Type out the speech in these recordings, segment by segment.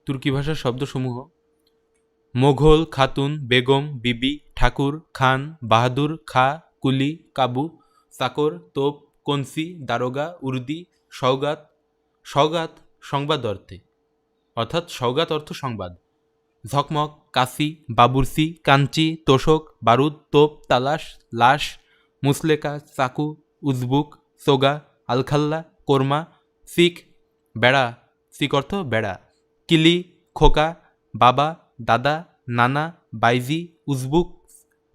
তুর্কি ভাষার শব্দসমূহ: মোঘল, খাতুন, বেগম, বিবি, ঠাকুর, খান, বাহাদুর, খা, কুলি, কাবু, চাকর, তোপ, কনসি, দারোগা, উর্দি, সওগাত। সওগাত সংবাদ অর্থে, অর্থাৎ সওগাত অর্থ সংবাদ। ঝকমক, কাশি, বাবুর্চি, কাঞ্চি, তোশক, বারুদ, তোপ, তালাশ, লাশ, মুসলেকা, চাকু, উজবুক, সোগা, আলখাল্লা, কোরমা, শিখ, বেড়া, শিখ অর্থ বেড়া, কিলি, খোকা, বাবা, দাদা, নানা, বাইজি, উজবুক,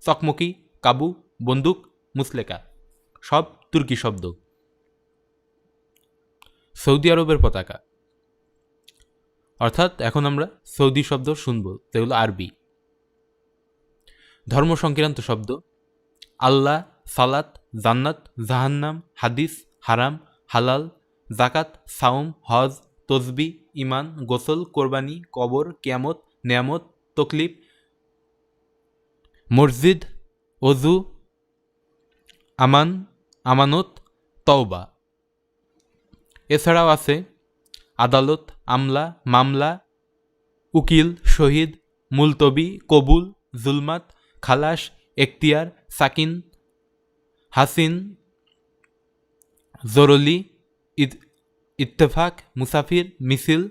চকমকি, কাবু, বন্দুক, মুসলেকা, সব তুর্কি শব্দ। সৌদি আরবের পতাকা, অর্থাৎ এখন আমরা সৌদি শব্দ শুনব, যেগুলো আরবি। ধর্ম সংক্রান্ত শব্দ: আল্লাহ, সালাত, জান্নাত, জাহান্নাম, হাদিস, হারাম, হালাল, জাকাত, সাওম, হজ, তসবি, ইমান, গোসল, কোরবানি, কবর, কিয়ামত, নেয়ামত, তকলিফ, মসজিদ, অজু, আমান, আমানত, তওবা। এছাড়াও আছে আদালত, আমলা, মামলা, উকিল, শহীদ, মুলতবি, কবুল, জুলমাত, খালাস, এখতিয়ার, সাকিন, হাসিন, জরুলি, ইত্তেফাক, মুসাফির, মিছিল,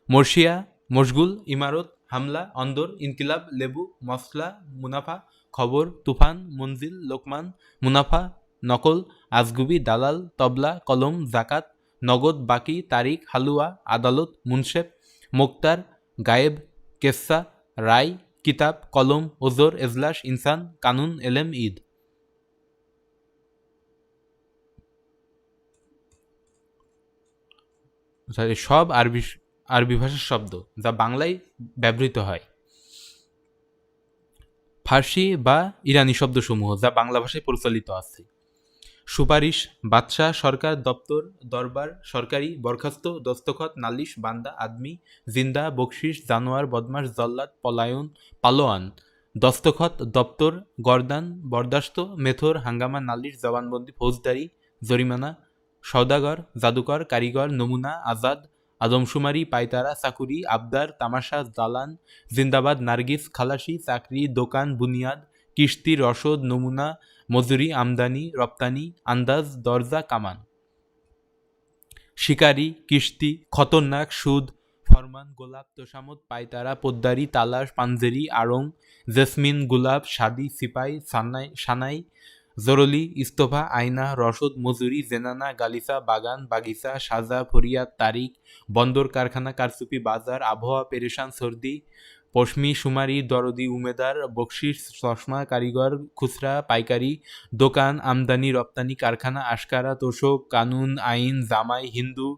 মর্শিয়া, মশগুল, ইমারত, হামলা, অন্দর, ইনকিলাব, লেবু, মসলা, মুনাফা, খবর, তুফান, মঞ্জিল, লোকমান, মুনাফা, নকল, আজগুবি, দালাল, তবলা, কলম, জাকাত, নগদ, বাকি, তারিখ, হালুয়া, আদালত, মুনশেফ, মোক্তার, গায়েব, কেসা, রায়, কিতাব, কলম, ওজর, এজলাস, ইনসান, কানুন, এলেম, ঈদ। সব আরবি ভাষার শব্দ যা বাংলায় ব্যবহৃত হয়। ফার্সি বা ইরানি শব্দসমূহ যা বাংলা ভাষায় প্রচলিত আছে: সুপারিশ, বাদশাহ, সরকার, দপ্তর, দরবার, সরকারি, বরখাস্ত, দস্তখত, নালিশ, বান্দা, আদমি, জিন্দা, বকশিস, জানোয়ার, বদমাস, জল্লাদ, পলায়ন, পালোয়ান, দস্তখত, দপ্তর, গরদান, বরদাস্ত, মেথর, হাঙ্গামা, নালিশ, জবানবন্দি, ফৌজদারি, জরিমানা, সওদাগর, জাদুকর, কারিগর, নমুনা, আজাদ, আদমশুমারি, পায়তারা, চাকুরি, আবদার, তামাশা, দালান, জিন্দাবাদ, নার্গিস, খালাসি, চাকরি, দোকান, বুনিয়াদ, কিস্তি, রসদ, নমুনা, মজুরি, আমদানি, রপ্তানি, আন্দাজ, দরজা, কামান। শিকারি, কিস্তি, খতরনাক, সুদ, ফরমান, গোলাপ, তোষামত, পায়তারা, পোদ্দারি, তালাশ, পাঞ্জেরি, আড়ং, জেসমিন, গুলাব, শাদি, সিপাই, সানাই, জরুলি, ইস্তফা, আয়না, রসদ, মজুরি, জেনানা, গালিসা, বাগান, বাগিচা, সাজা, ফরিয়াদ, তারিখ, বন্দর, কারখানা, কারচুপি, বাজার, আবহাওয়া, পেরেশান, সর্দি, পশমি, শুমারি, দরদি, উমেদার, বকশিস, চশমা, কারিগর, খুচরা, পাইকারি, দোকান, আমদানি, রপ্তানি, কারখানা, আশকারা, তোষক, কানুন, আইন, জামাই, হিন্দু,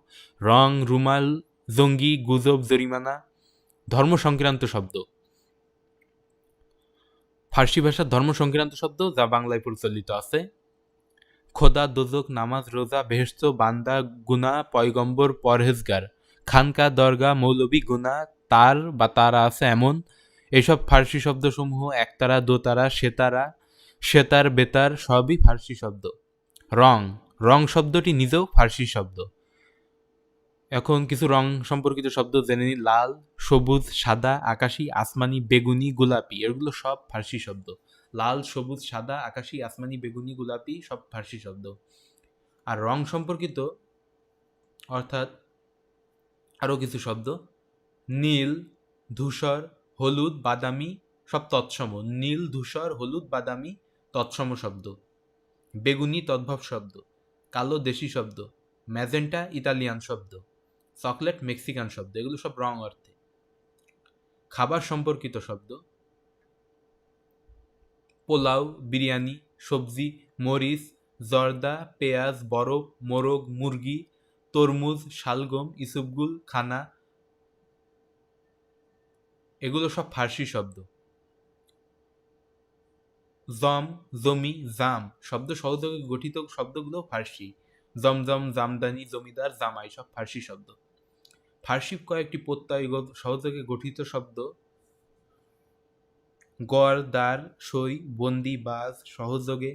রং, রুমাল, জঙ্গি, গুজব, জরিমানা। ধর্ম সংক্রান্ত শব্দ: ফার্সি ভাষার ধর্ম সংক্রান্ত শব্দ যা বাংলায় প্রচলিত আছে: খোদা, দোজক, নামাজ, রোজা, বেহেশত, বান্দা, গুনা, পয়গম্বর, পরহেজগার, খানকা, দরগা, মৌলবি, গুনা, তার বা তারা আছে এমন। এইসব ফার্সি শব্দসমূহ একতারা, দোতারা, সেতারা, সেতার, বেতার সবই ফার্সি শব্দ। রং, রং শব্দটি নিজেও ফার্সি শব্দ। এখন কিছু রং সম্পর্কিত শব্দ জেনে নিই: লাল, সবুজ, সাদা, আকাশি, আসমানি, বেগুনি, গোলাপি, এগুলো সব ফার্সি শব্দ। লাল, সবুজ, সাদা, আকাশি, আসমানি, বেগুনি, গোলাপি সব ফার্সি শব্দ। আর রং সম্পর্কিত অর্থাৎ আরও কিছু শব্দ: নীল, ধূসর, হলুদ, বাদামি সব তৎসম। নীল, ধূসর, হলুদ, বাদামি তৎসম শব্দ। বেগুনি তদ্ভব শব্দ। কালো দেশি শব্দ। ম্যাজেন্টা ইতালিয়ান শব্দ। চকলেট মেক্সিকান শব্দ। এগুলো সব রং অর্থে। খাবার সম্পর্কিত শব্দ: পোলাও, বিরিয়ানি, সবজি, মরিচ, জর্দা, পেঁয়াজ, বরফ, মোরগ, মুরগি, তরমুজ, শালগম, ইসবগুল, খানা, এগুলো সব ফার্সি শব্দ। জম, জমি, জাম শব্দ সহযোগে গঠিত শব্দগুলো ফার্সি। জমজম, জামদানি, জমিদার, জামাই সব ফার্সি শব্দ। ফার্সি কয়েকটি প্রত্যয় সহযোগে গঠিত শব্দ: গড়, দার, সই, বন্দি, বাজ সহযোগে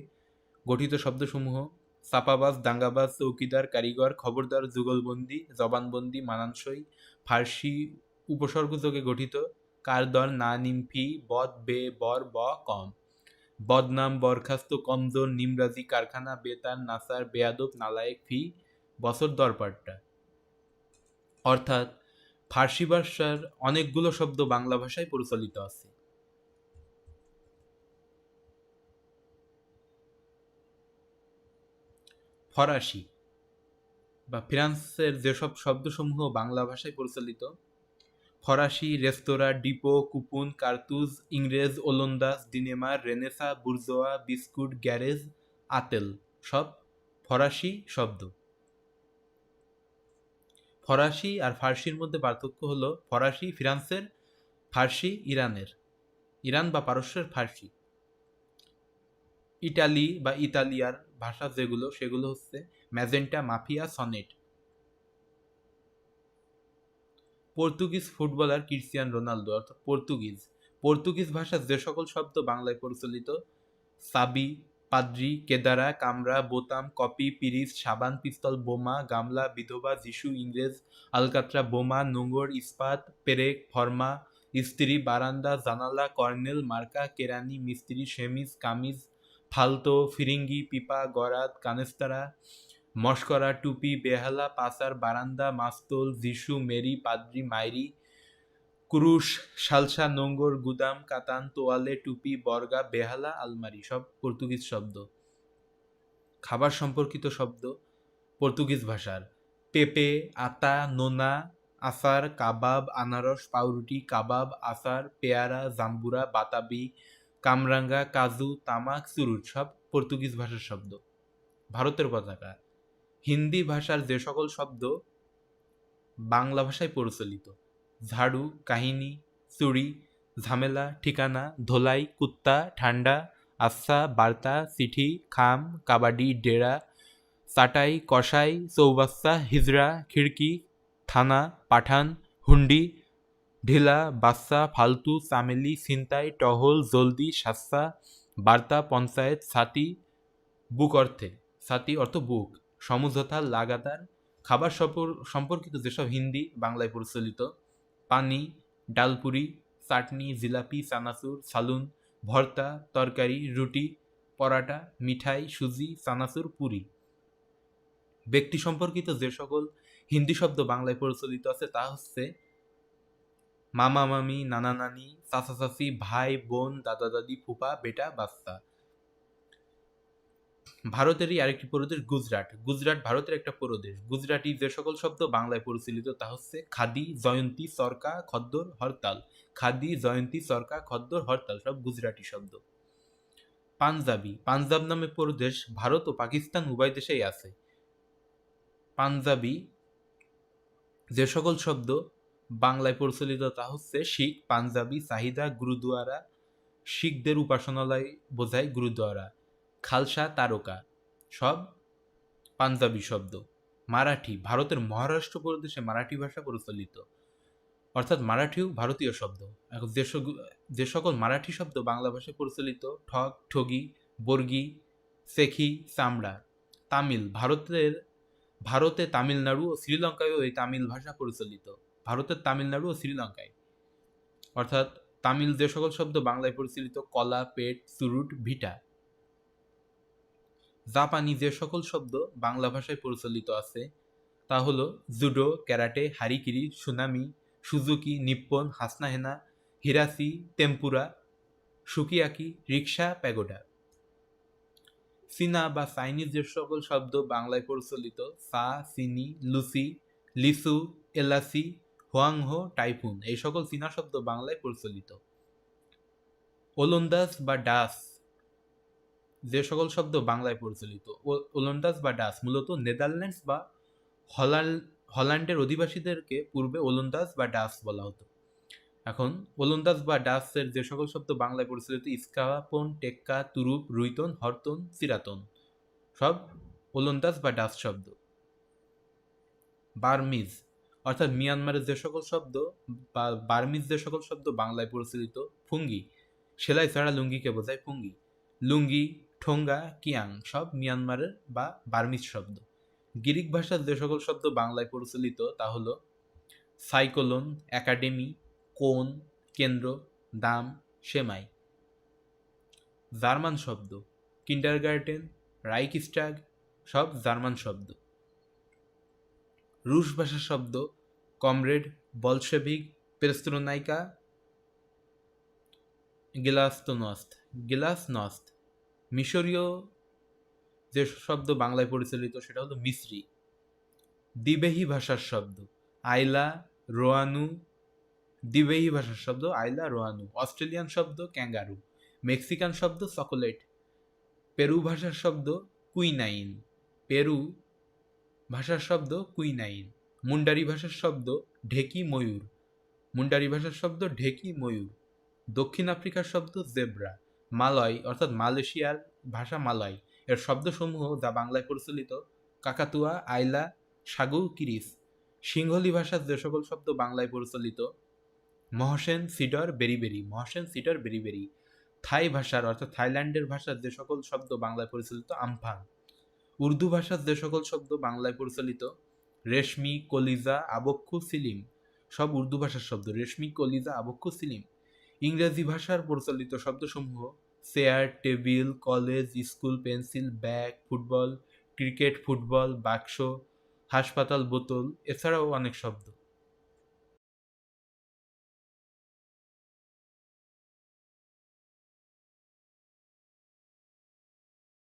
গঠিত শব্দসমূহ: চাপাবাজ, দাঙ্গাবাজ, চৌকিদার, কারিগর, খবরদার, যুগলবন্দি, জবানবন্দি, মানানসই। ফার্সি উপসর্গযোগে গঠিত। কার দর না নিমফি বদ বে বর ব কম। বদনাম বরখাস্ত কমজোর নিমরাজি কারখানা বেতার নাসার বেয়াদব নালায়েক ফি বছর দরপাট্টা। অর্থাৎ ফার্সি ভাষার অনেকগুলো শব্দ বাংলা ভাষায় প্রচলিত আছে। ফরাসি বা ফ্রান্সের যেসব শব্দসমূহ বাংলা ভাষায় প্রচলিত: ফরাসি রেস্তোরাঁ, ডিপো, কুপন, কার্তুজ, ইংরেজ, ওলন্দাজ, দিনেমার, রেনেসা, বুর্জোয়া, বিস্কুট, গ্যারেজ, আতেল সব ফরাসি শব্দ। ফরাসি আর ফার্সির মধ্যে পার্থক্য হলো ফরাসি ফ্রান্সের, ফার্সি ইরানের, ইরান বা পারস্যের ফার্সি। ইটালি বা ইতালিয়ার ভাষা যেগুলো সেগুলো হচ্ছে magenta, mafia, sonnet. Portuguese footballer Cristiano Ronaldo অর্থাৎ পর্তুগিজ। পর্তুগিজ ভাষার যে সকল শব্দ বাংলায় প্রচলিত: সাবি, পাদ্রি, কেদারা, কামরা, বোতাম, কপি, পিরিচ, সাবান, পিস্তল, বোমা, গামলা, বিধবা, যিশু, ইংরেজ, আলকাত্রা, বোমা, নোঙর, ইস্পাত, পেরেক, ফর্মা, ইস্ত্রি, বারান্দা, জানালা, কর্নেল, মার্কা, কেরানি, মিস্ত্রি, সেমিজ, কামিজ, ফালতো, ফিরিঙ্গি, পিপা, গরাদ, কানেস্তারা, মশকরা, টুপি, বেহালা, পাসার, বারান্দা, মাস্তল, যিশু, মেরি, পাদ্রি, মাইরি, কুরুশ, সালসা, নোঙ্গর, গুদাম, কাতান, তোয়ালে, টুপি, বর্গা, বেহালা, আলমারি সব পর্তুগিজ শব্দ। খাবার সম্পর্কিত শব্দ পর্তুগিজ ভাষার: পেপে, আতা, নোনা, আচার, কাবাব, আনারস, পাউরুটি, কাবাব, আচার, পেয়ারা, জাম্বুরা, বাতাবি, কামরাঙ্গা, কাজু, তামাক, চুরুট সব পর্তুগিজ ভাষার শব্দ। ভারতের পতাকা: হিন্দি ভাষার যে সকল শব্দ বাংলা ভাষায় প্রচলিত: ঝাড়ু, কাহিনী, চুড়ি, ঝামেলা, ঠিকানা, ধোলাই, কুত্তা, ঠান্ডা, আচ্ছা, বার্তা, চিঠি, খাম, কাবাডি, ডেরা, চাটাই, কসাই, চৌবাচ্চা, হিজড়া, খিড়কি, থানা, পাঠান, হুন্ডি, ঢিলা, বাচ্চা, ফালতু, চামেলি, ছিনতাই, টহল, জলদি, সাচ্চা, বার্তা, পঞ্চায়েত, ছাতি, বুক অর্থে, ছাতি অর্থ বুক, সমঝোতা, লাগাতার। খাবার সম্পর্কিত যেসব হিন্দি বাংলায় প্রচলিত: পানি, ডালপুরি, চাটনি, জিলাপি, চানাচুর, সালুন, ভর্তা, তরকারি, রুটি, পরাটা, মিঠাই, সুজি, চানাচুর, পুরি। ব্যক্তি সম্পর্কিত যে সকল হিন্দি শব্দ বাংলায় প্রচলিত আছে তা হচ্ছে মামা মামি, নানা নানি, চাচা চাচি, ভাই বোন, দাদা দাদি, ফুপা, বেটা, বাচ্চা। ভারতেরই আরেকটি প্রদেশ গুজরাট। গুজরাট ভারতের একটা প্রদেশ। গুজরাটি যে সকল শব্দ বাংলায় প্রচলিত তা হচ্ছে খাদি, জয়ন্তী, চরকা, খদ্দর, হরতাল। খাদি, জয়ন্তী, চরকা, খদ্দর, হরতাল সব গুজরাটি শব্দ। পাঞ্জাবি। পাঞ্জাব নামে প্রদেশ ভারত ও পাকিস্তান উভয় দেশেই আছে। পাঞ্জাবি যে সকল শব্দ বাংলায় প্রচলিত তা হচ্ছে শিখ, পাঞ্জাবি, চাহিদা, গুরুদুয়ারা, শিখদের উপাসনালয় বোঝায় গুরুদুয়ারা। খালসা, তারকা সব পাঞ্জাবি শব্দ। মারাঠি। ভারতের মহারাষ্ট্র প্রদেশে মারাঠি ভাষা প্রচলিত, অর্থাৎ মারাঠিও ভারতীয় শব্দ। এখন যে সকল মারাঠি শব্দ বাংলা ভাষায় প্রচলিত: ঠগ, ঠগি, বর্গি, সেখি, চামড়া। তামিল। ভারতে তামিলনাড়ু ও শ্রীলঙ্কায়ও এই তামিল ভাষা প্রচলিত। ভারতের তামিলনাড়ু ও শ্রীলঙ্কায়, অর্থাৎ তামিল যে সকল শব্দ বাংলায় প্রচলিত: কলা, পেট, চুরুট, ভিটা। জাপানি। যে সকল শব্দ বাংলা ভাষায় প্রচলিত আছে তা হলো judo, karate, harakiri, tsunami, Suzuki, Nippon, হাসনাহেনা, হিরাসি, টেম্পুরা, সুকিয়াকি, রিক্সা, প্যাগোডা। চীনা বা চাইনিজ যে সকল শব্দ বাংলায় প্রচলিত: চা, চিনি, লুচি, লিচু, এলাচি, হোয়াংহো, টাইফুন এই সকল চীনা শব্দ বাংলায় প্রচলিত। ওলন্দাজ বা ডাচ যে সকল শব্দ বাংলায় প্রচলিত: ওলন্দাজ বা ডাচ মূলত নেদারল্যান্ডস বা হল্যান্ডের অধিবাসীদেরকে পূর্বে ওলন্দাজ বা ডাচ বলা হতো। এখন ওলন্দাজ বা ডাচের যে সকল শব্দ বাংলায় প্রচলিত: ইস্কাপন, টেক্কা, তুরুপ, রুইতন, হরতন, চিরাতন সব ওলন্দাজ বা ডাচ শব্দ। বার্মিজ অর্থাৎ মিয়ানমারের যে সকল শব্দ বা বার্মিজ যে সকল শব্দ বাংলায় প্রচলিত: ফুঙ্গি, সেলাই ছাড়া লুঙ্গিকে বোঝায় ফুঙ্গি। লুঙ্গি, ঠোঙ্গা, কিয়াং সব মিয়ানমারের বা বার্মিজ শব্দ। গ্রিক ভাষার যে সকল শব্দ বাংলায় প্রচলিত তা হলো সাইক্লোন, একাডেমি, কোণ, কেন্দ্র, দাম, সেমাই। জার্মান শব্দ কিন্ডারগার্টেন, রাইকস্টাগ, সব জার্মান শব্দ। রুশ ভাষার শব্দ কমরেড, বলশেভিক, পেরেস্ত্রোনাইকা, গেলাস্তনস্ত, গেলাসনস্ত। মিশরীয় যে শব্দ বাংলায় পরিচালিত সেটা হলো মিসরি। দিবেহি ভাষার শব্দ আইলা, রোয়ানু। দিবেহি ভাষার শব্দ আইলা, রোয়ানু। অস্ট্রেলিয়ান শব্দ ক্যাঙ্গারু। মেক্সিকান শব্দ চকোলেট। পেরু ভাষার শব্দ কুইনাইন, পেরু ভাষার শব্দ কুইনাইন। মুন্ডারি ভাষার শব্দ ঢেকি ময়ূর, মুন্ডারি ভাষার শব্দ ঢেকি ময়ূর। দক্ষিণ আফ্রিকার শব্দ জেব্রা। মালয় অর্থাৎ মালয়েশিয়ার ভাষা মালয়, এর শব্দসমূহ যা বাংলায় প্রচলিত কাকাতুয়া, আইলা, সাগু, কিরিস। সিংহলি ভাষার যে সকল শব্দ বাংলায় প্রচলিত Mahasen, Sidr, beriberi, Mahasen, Sidr, beriberi. Thai ভাষার অর্থাৎ থাইল্যান্ডের ভাষার যে সকল শব্দ বাংলায় পরিচালিত আমফাং। উর্দু ভাষার যে সকল শব্দ বাংলায় পরিচালিত রেশমি, কলিজা, আবক্ষু, সিলিম, সব উর্দু ভাষার শব্দ রেশমি, কলিজা, আবক্ষু, সিলিম। ইংরেজি ভাষার প্রচলিত শব্দসমূহ chair, table, college, school, pencil, bag, football, cricket, football, বাক্স, হাসপাতাল, বোতল, এছাড়াও অনেক শব্দ।